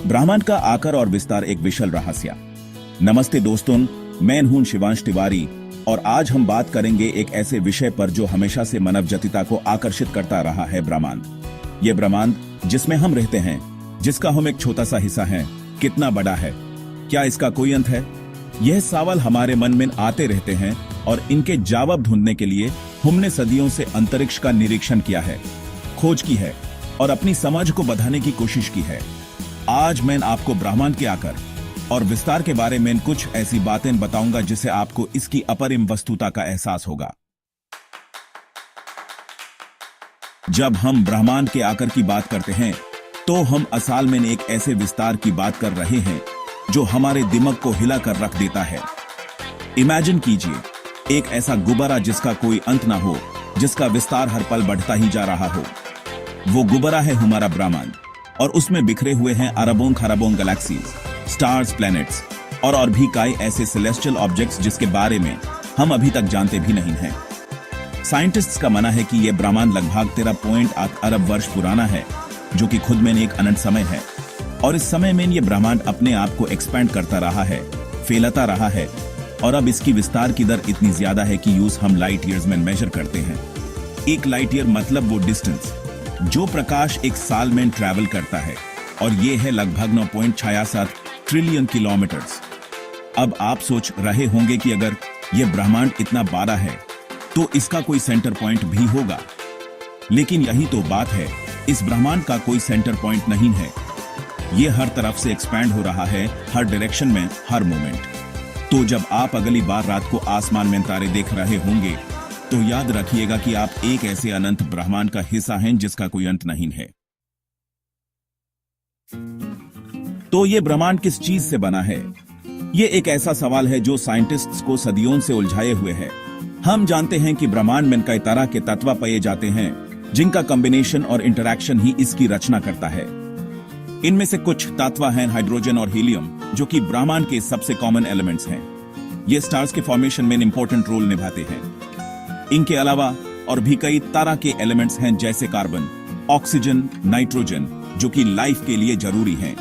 ब्रह्मांड का आकार और विस्तार एक विशाल रहस्य। नमस्ते दोस्तों, मैं हूं शिवांश तिवारी और आज हम बात करेंगे एक ऐसे विषय पर जो हमेशा से मानव जातिता को आकर्षित करता रहा है, ब्रह्मांड। ये ब्रह्मांड जिसमें हम रहते हैं, जिसका हम एक छोटा सा हिस्सा हैं, कितना बड़ा है? क्या इसका कोई अंत है? यह सवाल हमारे मन में आते रहते हैं और इनके जवाब ढूंढने के लिए हमने सदियों से अंतरिक्ष का निरीक्षण किया है, खोज की है और अपनी समझ को बढ़ाने की कोशिश की है। आज मैं आपको ब्रह्मांड के आकार और विस्तार के बारे में कुछ ऐसी बातें बताऊंगा जिससे आपको इसकी अपरिम वस्तुता का एहसास होगा। जब हम ब्रह्मांड के आकार की बात करते हैं तो हम असल में एक ऐसे विस्तार की बात कर रहे हैं जो हमारे दिमाग को हिला कर रख देता है। इमेजिन कीजिए, एक ऐसा गुब्बारा जिसका कोई अंत ना हो, जिसका विस्तार हर पल बढ़ता ही जा रहा हो। वो गुब्बारा है हमारा ब्रह्मांड और उसमें बिखरे हुए हैं अरबों खरबों गैलेक्सीज, स्टार्स, प्लैनेट्स और भी कई ऐसे सेलेस्टियल ऑब्जेक्ट्स जिसके बारे में हम अभी तक जानते भी नहीं हैं। साइंटिस्ट्स का मानना है कि यह ब्रह्मांड लगभग 13.8 अरब वर्ष पुराना है, जो कि खुद में एक अनंत समय है। और इस समय में यह ब्रह्मांड अपने आप को एक्सपैंड करता रहा है, फैलता रहा है और अब इसकी विस्तार की दर इतनी ज्यादा है कि यूज हम लाइट ईयर्स में मेजर करते हैं। एक लाइट ईयर मतलब वो डिस्टेंस जो प्रकाश एक साल में ट्रैवल करता है और ये है लगभग 9.67 ट्रिलियन किलोमीटर्स। अब आप सोच रहे होंगे कि अगर ये ब्रह्मांड इतना बड़ा है तो इसका कोई सेंटर पॉइंट भी होगा, लेकिन यही तो बात है, इस ब्रह्मांड का कोई सेंटर पॉइंट नहीं है। ये हर तरफ से एक्सपैंड हो रहा है, हर डायरेक्शन में, हर मोमेंट। तो जब आप अगली बार रात को आसमान में तारे देख रहे होंगे तो याद रखिएगा कि आप एक ऐसे अनंत ब्रह्मांड का हिस्सा हैं जिसका कोई अंत नहीं है। तो ये ब्रह्मांड किस चीज से बना है? ये एक ऐसा सवाल है जो साइंटिस्ट्स को सदियों से उलझाए हुए है। हम जानते हैं कि ब्रह्मांड में कई तरह के तत्व पाए जाते हैं जिनका कॉम्बिनेशन और इंटरैक्शन ही इसकी रचना करता है। इनमें से कुछ तत्व हैं हाइड्रोजन और हीलियम, जो कि ब्रह्मांड के सबसे कॉमन एलिमेंट्स हैं। ये स्टार्स के फॉर्मेशन में इंपॉर्टेंट रोल निभाते हैं। इनके अलावा और भी कई तरह के एलिमेंट्स हैं जैसे कार्बन, ऑक्सीजन, नाइट्रोजन, जो कि लाइफ के लिए जरूरी हैं।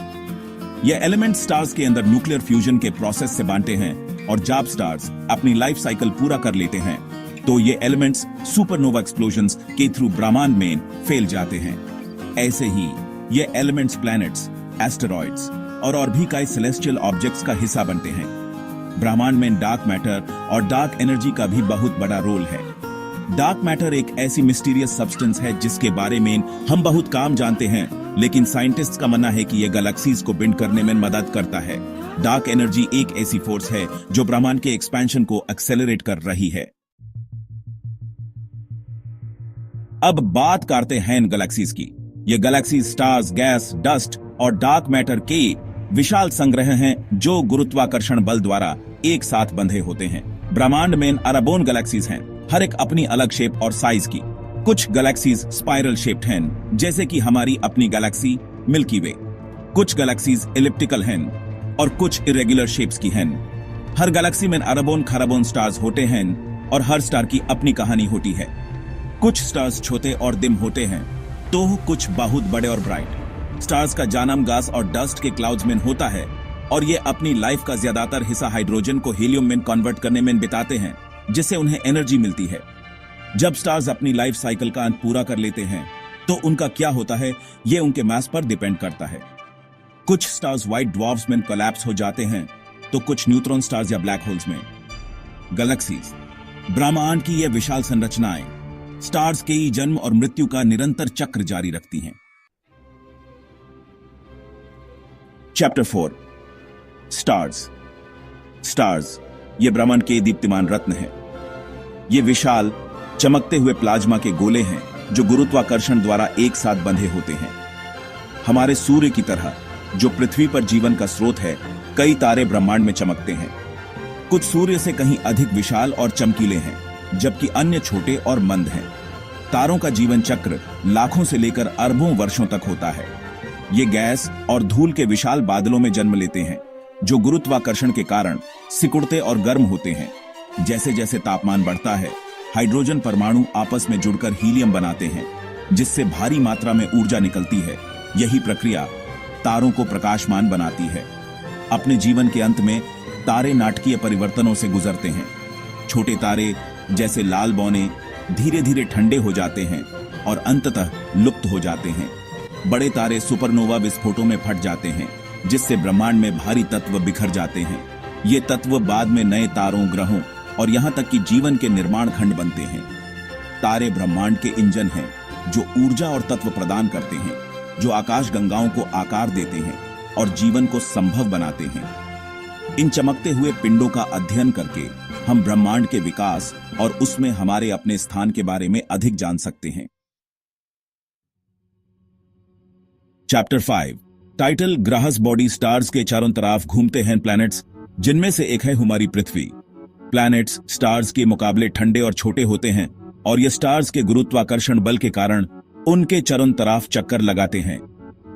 ये एलिमेंट स्टार्स के अंदर न्यूक्लियर फ्यूजन के प्रोसेस से बनते हैं और जब स्टार्स अपनी लाइफ साइकिल पूरा कर लेते हैं तो ये एलिमेंट्स सुपरनोवा एक्सप्लोजन्स के थ्रू ब्रह्मांड में फैल जाते हैं। ऐसे ही ये एलिमेंट्स प्लैनेट्स, एस्टेरॉइड्स और भी कई सेलेस्टियल ऑब्जेक्ट्स का हिस्सा बनते हैं। ब्रह्मांड में डार्क मैटर और डार्क एनर्जी का भी बहुत बड़ा रोल है। डार्क मैटर एक ऐसी मिस्टीरियस सब्सटेंस है जिसके बारे में हम बहुत कम जानते हैं, लेकिन साइंटिस्ट्स का मानना है कि यह गैलेक्सीज को बिंड करने में मदद करता है। डार्क एनर्जी एक ऐसी फोर्स है जो ब्रह्मांड के एक्सपेंशन को एक्सेलरेट कर रही है। अब बात करते हैं गैलेक्सीज की। ये गैलेक्सीज स्टार्स, गैस, डस्ट और डार्क मैटर के विशाल संग्रह हैं जो गुरुत्वाकर्षण बल द्वारा एक साथ बंधे होते हैं। ब्रह्मांड में अरबों गैलेक्सीज हैं, हर एक अपनी अलग शेप और साइज की। कुछ गैलेक्सीज स्पाइरल शेप्ड हैं, जैसे कि हमारी अपनी गैलेक्सी मिल्की वे। कुछ गैलेक्सीज एलिप्टिकल हैं और कुछ इरेगुलर शेप्स की हैं। हर गैलेक्सी में अरबों खरबों स्टार्स होते हैं और हर स्टार की अपनी कहानी होती है। कुछ स्टार्स छोटे और डिम होते हैं तो कुछ बहुत बड़े और ब्राइट। स्टार्स का जन्म गैस और डस्ट के क्लाउड्स में होता है और ये अपनी लाइफ का ज्यादातर हिस्सा हाइड्रोजन को हीलियम में कन्वर्ट करने में बिताते हैं, जिससे उन्हें एनर्जी मिलती है। जब स्टार्स अपनी लाइफ साइकिल का अंत पूरा कर लेते हैं तो उनका क्या होता है, ये उनके मास पर डिपेंड करता है। कुछ स्टार्स व्हाइट ड्वार्फ्स में कोलैप्स हो जाते हैं तो कुछ न्यूट्रॉन स्टार्स या ब्लैक होल्स में। गैलेक्सीज, ब्रह्मांड की ये विशाल संरचनाएं स्टार्स के जन्म और मृत्यु का निरंतर चक्र जारी रखती हैं। Chapter 4, stars. स्टार्स ये ब्रह्मांड के दीप्तिमान रत्न हैं। ये विशाल चमकते हुए प्लाज्मा के गोले हैं जो गुरुत्वाकर्षण द्वारा एक साथ बंधे होते हैं। हमारे सूर्य की तरह जो पृथ्वी पर जीवन का स्रोत है, कई तारे ब्रह्मांड में चमकते हैं। कुछ सूर्य से कहीं अधिक विशाल और चमकीले हैं, जबकि अन्य छोटे और मंद हैं। तारों का जीवन चक्र लाखों से लेकर अरबों वर्षों तक होता है। ये गैस और धूल के विशाल बादलों में जन्म लेते हैं जो गुरुत्वाकर्षण के कारण सिकुड़ते और गर्म होते हैं। जैसे जैसे तापमान बढ़ता है, हाइड्रोजन परमाणु आपस में जुड़कर हीलियम बनाते हैं, जिससे भारी मात्रा में ऊर्जा निकलती है। यही प्रक्रिया तारों को प्रकाशमान बनाती है। अपने जीवन के अंत में तारे नाटकीय परिवर्तनों से गुजरते हैं। छोटे तारे जैसे लाल बौने धीरे धीरे ठंडे हो जाते हैं और अंततः लुप्त हो जाते हैं। बड़े तारे सुपरनोवा विस्फोटों में फट जाते हैं, जिससे ब्रह्मांड में भारी तत्व बिखर जाते हैं। ये तत्व बाद में नए तारों, ग्रहों और यहाँ तक कि जीवन के निर्माण खंड बनते हैं। तारे ब्रह्मांड के इंजन हैं, जो ऊर्जा और तत्व प्रदान करते हैं, जो आकाश गंगाओं को आकार देते हैं और जीवन को संभव बनाते हैं। इन चमकते हुए पिंडों का अध्ययन करके हम ब्रह्मांड के विकास और उसमें हमारे अपने स्थान के बारे में अधिक जान सकते हैं। चैप्टर 5 टाइटल ग्रहस बॉडी स्टार्स के चारों तरफ घूमते हैं प्लैनेट्स, जिनमें से एक है हमारी पृथ्वी। प्लैनेट्स स्टार्स के मुकाबले ठंडे और छोटे होते हैं और ये स्टार्स के गुरुत्वाकर्षण बल के कारण उनके चारों तरफ चक्कर लगाते हैं।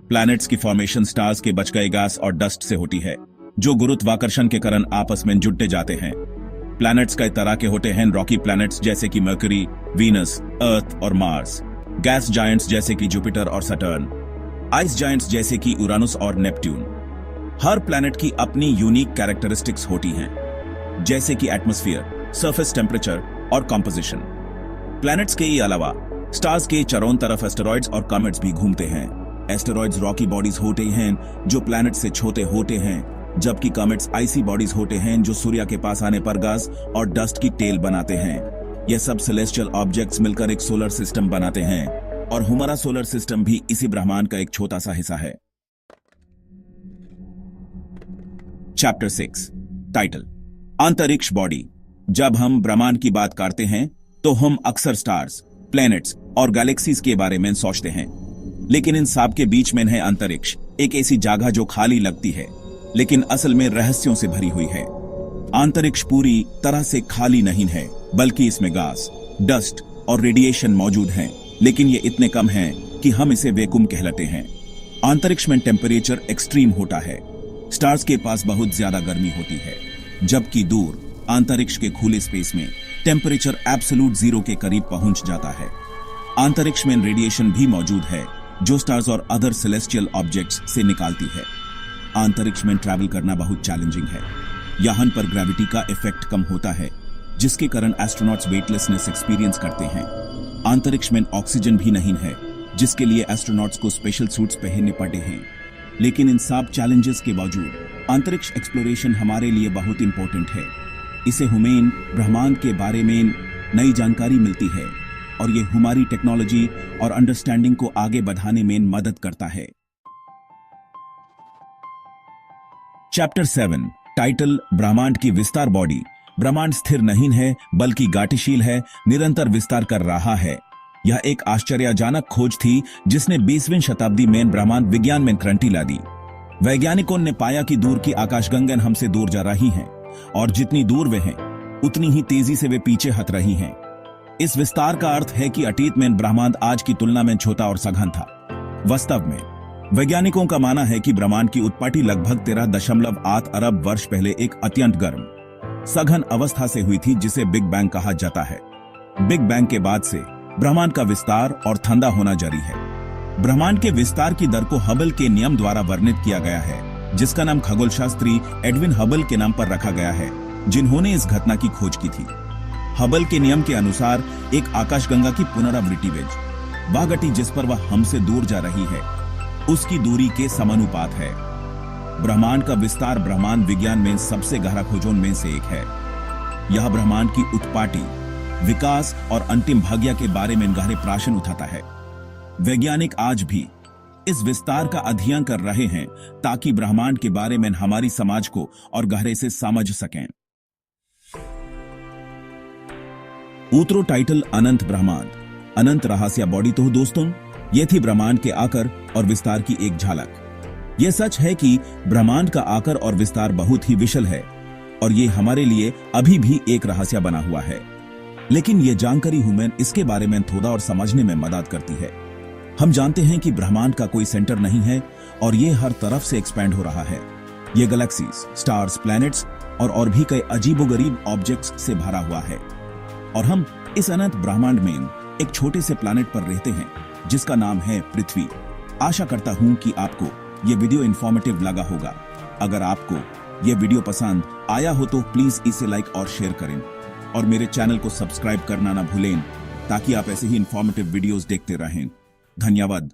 प्लैनेट्स की फॉर्मेशन स्टार्स के बच गए गैस और डस्ट से होती है, जो गुरुत्वाकर्षण के कारण आपस में जुड़ते जाते हैं। प्लैनेट्स कई तरह के होते हैं, रॉकी प्लैनेट्स जैसे कि मर्क्यूरी, वीनस, अर्थ और मार्स, गैस जायंट्स जैसे कि जुपिटर और सटर्न, आइस जायंट्स जैसे कि यूरानस और नेपट्यून। हर प्लैनेट की अपनी यूनिक कैरेक्टरिस्टिक्स होती हैं, जैसे कि एटमॉस्फेयर, सरफेस टेम्परेचर और कंपोजिशन। प्लैनेट्स के अलावा स्टार्स के चारों तरफ एस्टेरॉइड्स और कॉमेट्स भी घूमते हैं। एस्टेरॉइड्स रॉकी बॉडीज होते हैं जो प्लैनेट से छोटे होते हैं, जबकि कॉमेट्स आइसी बॉडीज होते हैं जो सूर्य के पास आने पर गैस और डस्ट की टेल बनाते हैं। ये सब सेलेस्टियल ऑब्जेक्ट्स मिलकर एक सोलर सिस्टम बनाते हैं और हमारा सोलर सिस्टम भी इसी ब्रह्मांड का एक छोटा सा हिस्सा है। चैप्टर 6 टाइटल अंतरिक्ष बॉडी। जब हम ब्रह्मांड की बात करते हैं तो हम अक्सर स्टार्स, प्लैनेट्स और गैलेक्सीज के बारे में सोचते हैं, लेकिन इन सब के बीच में है अंतरिक्ष, एक ऐसी जगह जो खाली लगती है लेकिन असल में रहस्यों से भरी हुई है। अंतरिक्ष पूरी तरह से खाली नहीं है, बल्कि इसमें गैस, डस्ट और रेडिएशन मौजूद हैं, लेकिन ये इतने कम हैं कि हम इसे वैक्यूम कहलाते हैं। अंतरिक्ष में टेम्परेचर एक्सट्रीम होता है। स्टार्स के पास बहुत ज्यादा गर्मी होती है, जबकि दूर अंतरिक्ष के खुले स्पेस में टेम्परेचर एब्सोल्यूट जीरो के करीब पहुंच जाता है। अंतरिक्ष में रेडिएशन भी मौजूद है, जो स्टार्स और अदर सेलेस्टियल ऑब्जेक्ट्स से निकालती है। अंतरिक्ष में ट्रैवल करना बहुत चैलेंजिंग है। यहाँ पर ग्रेविटी का इफेक्ट कम होता है, जिसके कारण एस्ट्रोनॉट्स वेटलेसनेस एक्सपीरियंस करते हैं। अंतरिक्ष में ऑक्सीजन भी नहीं है, जिसके लिए एस्ट्रोनॉट्स को स्पेशल सूट्स पहनने पड़ते हैं। लेकिन इन सब चैलेंजेस के बावजूद अंतरिक्ष एक्सप्लोरेशन हमारे लिए बहुत इंपॉर्टेंट है। इसे हमें ब्रह्मांड के बारे में नई जानकारी मिलती है और ये हमारी टेक्नोलॉजी और अंडरस्टैंडिंग को आगे बढ़ाने में मदद करता है। चैप्टर 7 टाइटल ब्रह्मांड की विस्तार बॉडी। ब्रह्मांड स्थिर नहीं है, बल्कि गतिशील है, निरंतर विस्तार कर रहा है। यह एक आश्चर्यजनक खोज थी जिसने 20वीं शताब्दी में ब्रह्मांड विज्ञान में क्रांति ला दी। वैज्ञानिकों ने पाया कि दूर की आकाशगंगाएं हमसे दूर जा रही हैं और जितनी दूर वे हैं उतनी ही तेजी से वे पीछे हट रही हैं। इस विस्तार का अर्थ है कि अतीत में ब्रह्मांड आज की तुलना में छोटा और सघन था। वास्तव में वैज्ञानिकों का मानना है कि ब्रह्मांड की उत्पत्ति लगभग 13.8 अरब वर्ष पहले एक अत्यंत गर्म सघन अवस्था से हुई थी, जिसे बिग बैंग कहा जाता है। बिग बैंग के बाद से ब्रह्मांड का विस्तार और ठंडा होना जारी है। ब्रह्मांड के विस्तार की दर को हबल के नियम द्वारा वर्णित किया गया है, जिसका नाम खगोलशास्त्री एडविन हबल के नाम पर रखा गया है, जिन्होंने इस घटना की खोज की थी। हबल के नियम के अनुसार एक आकाशगंगा की पुनरावृत्ति वेग, वह गति जिस पर वह हमसे दूर जा रही है, उसकी दूरी के समानुपात है। ब्रह्मांड का विस्तार ब्रह्मांड विज्ञान में सबसे गहरा खोजों में से एक है। यह ब्रह्मांड की उत्पत्ति, विकास और अंतिम भाग्य के बारे में गहरे प्रश्न उठाता है। वैज्ञानिक आज भी इस विस्तार का अध्ययन कर रहे हैं ताकि ब्रह्मांड के बारे में हमारी समाज को और गहरे से समझ सकें। उत्तरो टाइटल अनंत ब्रह्मांड, अनंत रहस्य बॉडी। तो दोस्तों, यह थी ब्रह्मांड के आकार और विस्तार की एक झलक। यह सच है कि ब्रह्मांड का आकार और विस्तार बहुत ही विशाल है और यह हमारे लिए अभी भी एक रहस्य बना हुआ है, लेकिन यह जानकारी हमें इसके बारे में थोड़ा और समझने में मदद करती है। हम जानते हैं कि ब्रह्मांड का कोई सेंटर नहीं है और यह हर तरफ से एक्सपैंड हो रहा है। यह गैलेक्सीज, स्टार्स, प्लैनेट्स और भी कई अजीबोगरीब ऑब्जेक्ट्स से भरा हुआ है और हम इस अनंत ब्रह्मांड में एक छोटे से प्लैनेट पर रहते हैं जिसका नाम है पृथ्वी। आशा करता हूं कि आपको ये वीडियो इन्फॉर्मेटिव लगा होगा। अगर आपको ये वीडियो पसंद आया हो तो प्लीज इसे लाइक और शेयर करें और मेरे चैनल को सब्सक्राइब करना ना भूलें ताकि आप ऐसे ही इन्फॉर्मेटिव वीडियोस देखते रहें। धन्यवाद।